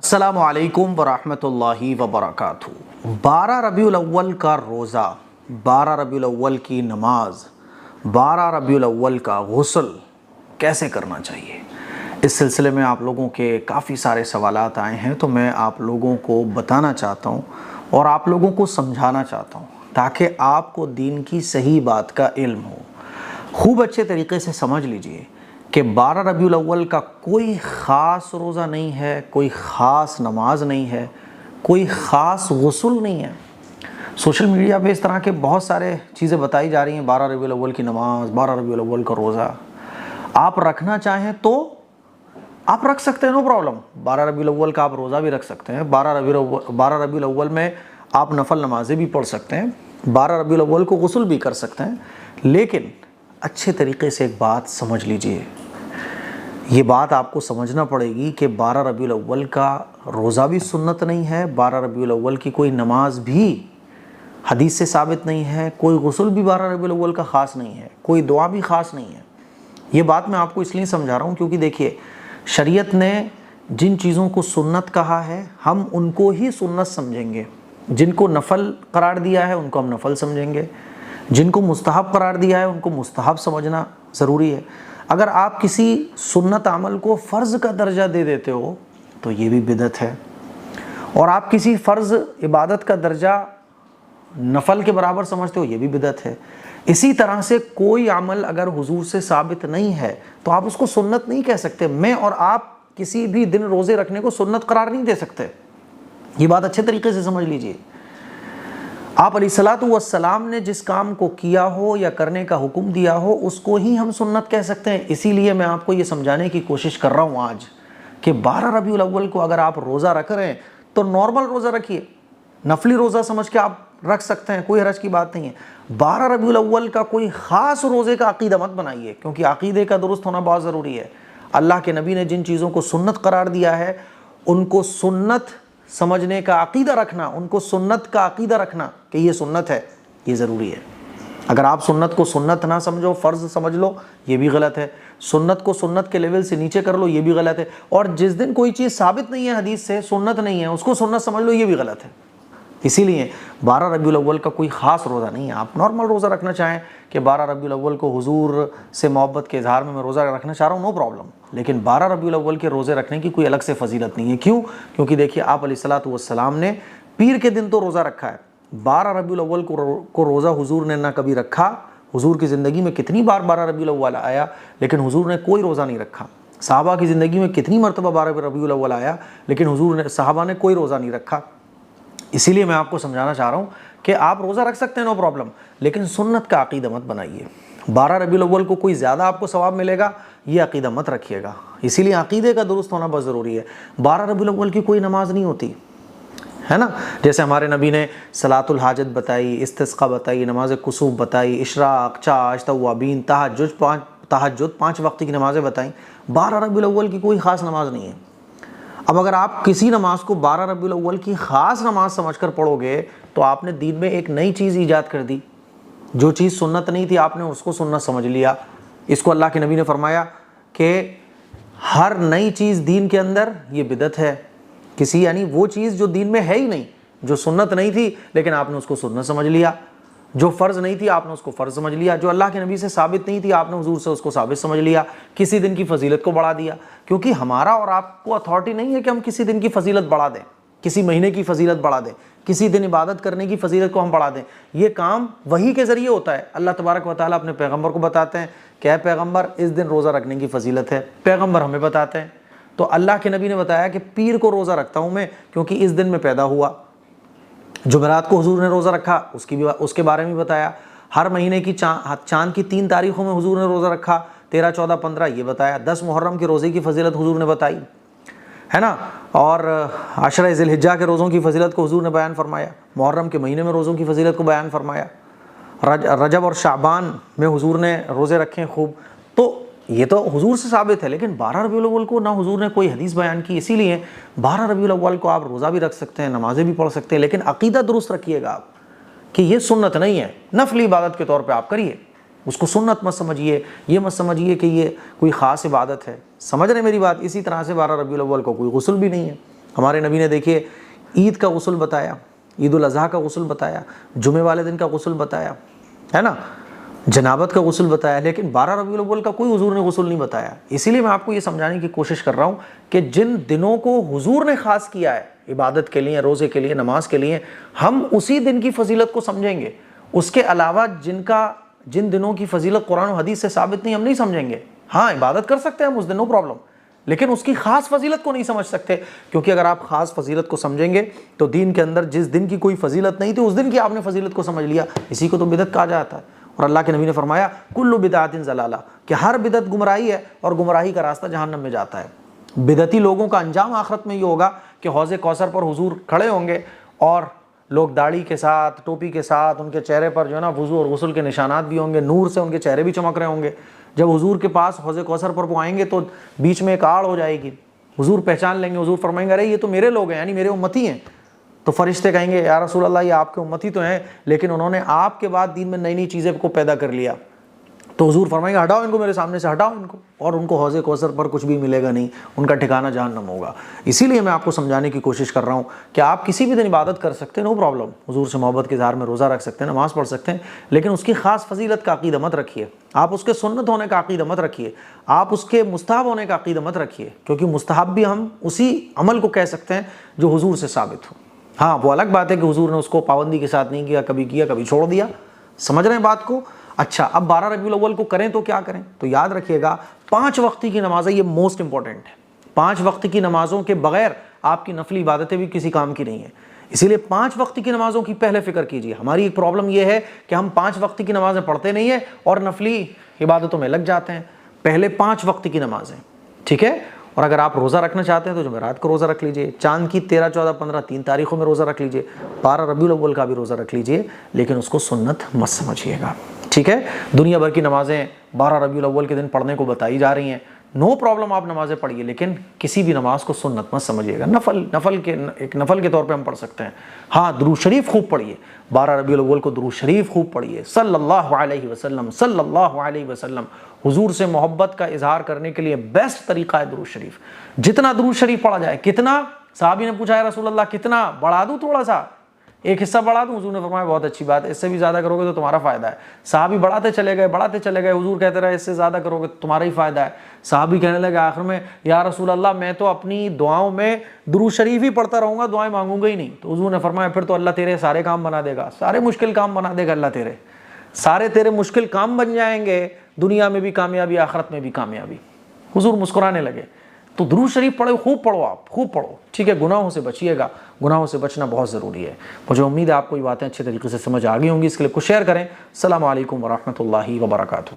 अस्सलामुअलैकुम वरहमतुल्लाहि वबरकातुहू। 12 रबीउल अव्वल का रोज़ा, 12 रबीउल अव्वल की नमाज, 12 रबीउल अव्वल का गुस्ल कैसे करना चाहिए, इस सिलसिले में आप लोगों के काफ़ी सारे सवालात आए हैं। तो मैं आप लोगों को बताना चाहता हूँ और आप लोगों को समझाना चाहता हूँ ताकि आपको दीन की सही बात का इल्म हो। खूब अच्छे तरीके से समझ लीजिए कि 12 रबीउल अव्वल का कोई ख़ास रोज़ा नहीं है, कोई ख़ास नमाज नहीं है, कोई ख़ास गुस्ल नहीं है। सोशल मीडिया पे इस तरह के बहुत सारे चीज़ें बताई जा रही हैं, 12 रबीउल अव्वल की नमाज, 12 रबीउल अव्वल का रोज़ा। आप रखना चाहें तो आप रख सकते हैं, नो प्रॉब्लम। 12 रबीउल अव्वल का आप रोज़ा भी रख सकते हैं। 12 रबीउल अव्वल में आप नफल नमाजें भी पढ़ सकते हैं। 12 रबीउल अव्वल को गुस्ल भी कर सकते हैं। लेकिन अच्छे तरीके से एक बात समझ लीजिए, ये बात आपको समझना पड़ेगी कि 12 रबीउल अव्वल का रोज़ा भी सुन्नत नहीं है, 12 रबीउल अव्वल की कोई नमाज भी हदीस से साबित नहीं है, कोई गुस्ल भी 12 रबीउल अव्वल का ख़ास नहीं है, कोई दुआ भी ख़ास नहीं है। ये बात मैं आपको इसलिए समझा रहा हूँ क्योंकि देखिए, शरीयत ने जिन चीज़ों को सुन्नत कहा है हम उनको ही सुन्नत समझेंगे, जिनको नफ़ल करार दिया है उनको हम नफ़ल समझेंगे, जिनको मुस्तहब करार दिया है उनको मुस्तहब समझना ज़रूरी है। अगर आप किसी सुन्नत अमल को फ़र्ज़ का दर्जा दे देते हो तो ये भी बिदअत है, और आप किसी फ़र्ज़ इबादत का दर्जा नफ़ल के बराबर समझते हो, ये भी बिदअत है। इसी तरह से कोई अमल अगर हुजूर से साबित नहीं है तो आप उसको सुन्नत नहीं कह सकते। मैं और आप किसी भी दिन रोज़े रखने को सुन्नत करार नहीं दे सकते। ये बात अच्छे तरीके से समझ लीजिए। आप अलैहिस्सलातु वस्सलाम ने जिस काम को किया हो या करने का हुक्म दिया हो उसको ही हम सुन्नत कह सकते हैं। इसीलिए मैं आपको ये समझाने की कोशिश कर रहा हूँ आज कि 12 रबीउल अव्वल को अगर आप रोज़ा रख रहे हैं तो नॉर्मल रोज़ा रखिए, नफली रोज़ा समझ के आप रख सकते हैं, कोई हरज की बात नहीं है। 12 रबीउल अव्वल का कोई ख़ास रोज़े का अक़ीदा मत बनाइए, क्योंकि अक़ीदे का दुरुस्त होना बहुत ज़रूरी है। अल्लाह के नबी ने जिन चीज़ों को सुन्नत करार दिया है उनको सुन्नत समझने का अक़ीदा रखना, उनको सुन्नत का अक़ीदा रखना कि ये सुन्नत है, ये ज़रूरी है। अगर आप सुन्नत को सुन्नत ना समझो, फ़र्ज़ समझ लो, ये भी गलत है। सुन्नत को सुन्नत के लेवल से नीचे कर लो, ये भी गलत है। और जिस दिन कोई चीज़ साबित नहीं है हदीस से, सुन्नत नहीं है, उसको सुन्नत समझ लो, ये भी गलत है। इसीलिए 12 रबीउल अव्वल का कोई ख़ास रोज़ा नहीं है। आप नॉर्मल रोज़ा रखना चाहें कि 12 रबीउल अव्वल को हुजूर से मोहब्बत के इजहार में मैं रोज़ा रखना चाह रहा हूँ, नो प्रॉब्लम। लेकिन 12 रबीउल अव्वल के रोज़े रखने की कोई अलग से फजीलत नहीं है। क्यों? क्योंकि देखिए, आप अलैहिस्सलातु वस्सलाम ने पीर के दिन तो रोज़ा रखा है, 12 रबीउल अव्वल को रोज़ा हुजूर ने ना कभी रखा। हुजूर की ज़िंदगी में कितनी बार 12 रबीउल अव्वल आया, लेकिन हुजूर ने कोई रोज़ा नहीं रखा। सहाबा की ज़िंदगी में कितनी मरतबा 12 रबीउल अव्वल आया, लेकिन हुजूर ने, सहाबा ने कोई रोज़ा नहीं रखा। इसीलिए मैं आपको समझाना चाह रहा हूँ कि आप रोज़ा रख सकते हैं, नो प्रॉब्लम, लेकिन सुन्नत का अक़ीदा मत बनाइए। 12 रबीउल अव्वल को कोई ज़्यादा आपको सवाब मिलेगा, ये अक़ीदा मत रखिएगा। इसीलिए अक़ीदे का दुरुस्त होना बहुत ज़रूरी है। 12 रबीउल अव्वल की कोई नमाज नहीं होती है ना। जैसे हमारे नबी ने सलातुल हाजत बताई, इस्तिस्क़ा बताई, नमाज कुसूफ बताई, इशराक़, चाश, तव्वाबीन, तहज्जुद 5 वक्त की नमाज़ें बताई। 12 रबीउल अव्वल की कोई ख़ास नमाज नहीं है। अब अगर आप किसी नमाज को 12 रबीउल अव्वल की ख़ास नमाज समझकर पढ़ोगे तो आपने दीन में एक नई चीज़ ईजाद कर दी। जो चीज़ सुन्नत नहीं थी आपने उसको सुन्नत समझ लिया। इसको अल्लाह के नबी ने फरमाया कि हर नई चीज़ दीन के अंदर ये बिदअत है। किसी, यानी वो चीज़ जो दीन में है ही नहीं, जो सुन्नत नहीं थी लेकिन आपने उसको सुन्नत समझ लिया, जो फ़र्ज़ नहीं थी आपने उसको फ़र्ज़ समझ लिया, जो अल्लाह के नबी से साबित नहीं थी आपने हुजूर से उसको साबित समझ लिया। किसी दिन की फजीलत को बढ़ा दिया, क्योंकि हमारा और आपको अथॉरिटी नहीं है कि हम किसी दिन की फजीलत बढ़ा दें, किसी महीने की फजीलत बढ़ा दें, किसी दिन इबादत करने की फजीलत को हम बढ़ा दें। ये काम वही के ज़रिए होता है। अल्लाह तबारक व तआला अपने पैगम्बर को बताते हैं कि ऐ पैगम्बर, इस दिन रोज़ा रखने की फजीलत है। पैगम्बर हमें बताते हैं। तो अल्लाह के नबी ने बताया कि पीर को रोज़ा रखता हूँ मैं क्योंकि इस दिन में पैदा हुआ। जुमेरात को हुजूर ने रोज़ा रखा, उसके बारे में बताया। हर महीने की चाँद की 3 तारीख़ों में हुजूर ने रोज़ा रखा, 13, 14, 15 ये बताया। 10 मुहर्रम के रोज़े की फजीलत हुजूर ने बताई, है ना। और अशरा ज़िलहिज्जा के रोज़ों की फजीलत को हुजूर ने बयान फरमाया। मुहर्रम के महीने में रोज़ों की फजीलत को बयान फरमाया। रजब और शाबान में हुजूर ने रोज़े रखे खूब। तो ये तो हुजूर से साबित है। लेकिन 12 रबीउल अव्वल को ना हुजूर ने कोई हदीस बयान की। इसीलिए 12 रबीउल अव्वल को आप रोज़ा भी रख सकते हैं, नमाजें भी पढ़ सकते हैं, लेकिन अक़ीदा दुरुस्त रखिएगा आप कि ये सुन्नत नहीं है। नफली इबादत के तौर पे आप करिए, उसको सुन्नत मत समझिए। ये मत समझिए कि ये कोई ख़ास इबादत है। समझ रहे मेरी बात? इसी तरह से 12 रबीउल अव्वल को कोई गुस्ल भी नहीं है। हमारे नबी ने देखिए ईद का गुस्ल बताया, ईद उल अज़हा का गुस्ल बताया, जुमे वाले दिन का गुस्ल बताया, है ना, जनाबत का गुस्ल बताया, लेकिन 12 रबीउल अव्वल का कोई हुजूर ने गुस्ल नहीं बताया। इसीलिए मैं आपको ये समझाने की कोशिश कर रहा हूँ कि जिन दिनों को हुजूर ने ख़ास किया है इबादत के लिए, रोज़े के लिए, नमाज के लिए, हम उसी दिन की फजीलत को समझेंगे। उसके अलावा जिन दिनों की फजीलत कुरान और हदीस से साबित नहीं, हम नहीं समझेंगे। हाँ, इबादत कर सकते हैं हम उस दिन, नो प्रॉब्लम, लेकिन उसकी ख़ास फजीलत को नहीं समझ सकते, क्योंकि अगर आप ख़ास फजीलत को समझेंगे तो दीन के अंदर जिस दिन की कोई फजीलत नहीं थी उस दिन की आपने फजीलत को समझ लिया। इसी को तो बिदअत कहा जाता है। और अल्लाह के नबी ने फरमाया कुल्लु बिदअतिन ज़लाला, कि हर बिदअत गुमराही है और गुमराही का रास्ता जहन्नम में जाता है। बिदअती लोगों का अंजाम आखिरत में ये होगा कि हौज़े कौसर पर हुजूर खड़े होंगे और लोग दाढ़ी के साथ, टोपी के साथ, उनके चेहरे पर जो है ना वुज़ू और गुस्ल के निशानात भी होंगे, नूर से उनके चेहरे भी चमक रहे होंगे। जब हुजूर के पास हौज़े कौसर पर वो आएंगे तो बीच में एक आड़ हो जाएगी, हुजूर पहचान लेंगे, हुजूर फरमाएंगे अरे ये तो मेरे लोग हैं, यानी मेरे उम्मती हैं। तो फरिश्ते कहेंगे या रसूल अल्लाह, ये आपके उम्मती तो हैं, लेकिन उन्होंने आपके बाद दीन में नई नई चीज़ें को पैदा कर लिया। तो हुजूर फरमाएंगे हटाओ इनको मेरे सामने से, हटाओ इनको, और उनको हौज़े कौसर पर कुछ भी मिलेगा नहीं, उनका ठिकाना जहन्नम होगा। इसीलिए मैं आपको समझाने की कोशिश कर रहा हूँ कि आप किसी भी दिन इबादत कर सकते हैं, नो प्रॉब्लम, हुजूर से मोहब्बत के इज़हार में रोज़ा रख सकते हैं, नमाज़ पढ़ सकते हैं, लेकिन उसकी ख़ास फजीलत का अक़ीदा मत रखिए, आप उसके सुन्नत होने का अक़ीदा मत रखिए, आप उसके मुस्तहब होने का अक़ीदा मत रखिए, क्योंकि मुस्तहब भी हम उसी अमल को कह सकते हैं जो हुजूर से साबित हो। हाँ, वो अलग बात है कि हुजूर ने उसको पाबंदी के साथ नहीं किया, कभी छोड़ दिया। समझ रहे हैं बात को? अच्छा, अब 12 रबीउल अव्वल को करें तो क्या करें? तो याद रखिएगा 5 वक्त की नमाज़ें, ये मोस्ट इंपॉर्टेंट है। 5 वक्त की नमाज़ों के बगैर आपकी नफली इबादतें भी किसी काम की नहीं है। इसीलिए 5 वक्त की नमाज़ों की पहले फ़िक्र कीजिए। हमारी एक प्रॉब्लम ये है कि हम 5 वक्त की नमाज़ें पढ़ते नहीं है और नफली इबादतों में लग जाते हैं। पहले 5 वक्त की नमाज़ें, ठीक है। और अगर आप रोज़ा रखना चाहते हैं तो जुमेरात को रोज़ा रख लीजिए, चांद की 13, 14, 15 3 तारीखों में रोज़ा रख लीजिए, 12 रबीउल अव्वल का भी रोज़ा रख लीजिए, लेकिन उसको सुन्नत मत समझिएगा, ठीक है। दुनिया भर की नमाज़ें 12 रबीउल अव्वल के दिन पढ़ने को बताई जा रही हैं, नो प्रॉब्लम, आप नमाज़ें पढ़िए, लेकिन किसी भी नमाज को सुन्नत मत समझिएगा। एक नफल के तौर पे हम पढ़ सकते हैं। हाँ, दुरूद शरीफ खूब पढ़िए, 12 रबीउल अव्वल को दुरूद शरीफ खूब पढ़िए, सल्लल्लाहु अलैहि वसल्लम, सल्लल्लाहु अलैहि वसल्लम। हुजूर से मोहब्बत का इजहार करने के लिए बेस्ट तरीका है दुरूद शरीफ। जितना दुरूद शरीफ पढ़ा जाए, कितना, साहबी ने पूछा है रसूल अल्लाह कितना बढ़ा दूँ, थोड़ा सा एक हिस्सा बढ़ा दूँ? हुजूर ने फरमाया बहुत अच्छी बात है, इससे भी ज़्यादा करोगे तो तुम्हारा फ़ायदा है। साहबी बढ़ाते चले गए, हुजूर कहते रहे इससे ज़्यादा करोगे तो तुम्हारा ही फ़ायदा है। साहबी कहने लगे आखिर में या रसूल अल्लाह, मैं तो अपनी दुआओं में दुरूद शरीफ ही पढ़ता रहूँगा, दुआएं मांगूंगा ही नहीं। तो हुजूर ने फरमाया फिर तो अल्लाह तेरे सारे काम बना देगा, सारे मुश्किल काम बना देगा अल्लाह तेरे, सारे तेरे मुश्किल काम बन जाएंगे, दुनिया में भी कामयाबी, आखिरत में भी कामयाबी। हुजूर मुस्कुराने लगे। तो दुरूद शरीफ पढ़ो, खूब पढ़ो, आप खूब पढ़ो, ठीक है। गुनाहों से बचिएगा, गुनाहों से बचना बहुत ज़रूरी है। मुझे उम्मीद है आपको ये बातें अच्छे तरीके से समझ आ गई होंगी। इसके लिए कुछ शेयर करें। अस्सलामु अलैकुम वरहमतुल्लाहि वबरकातुहू।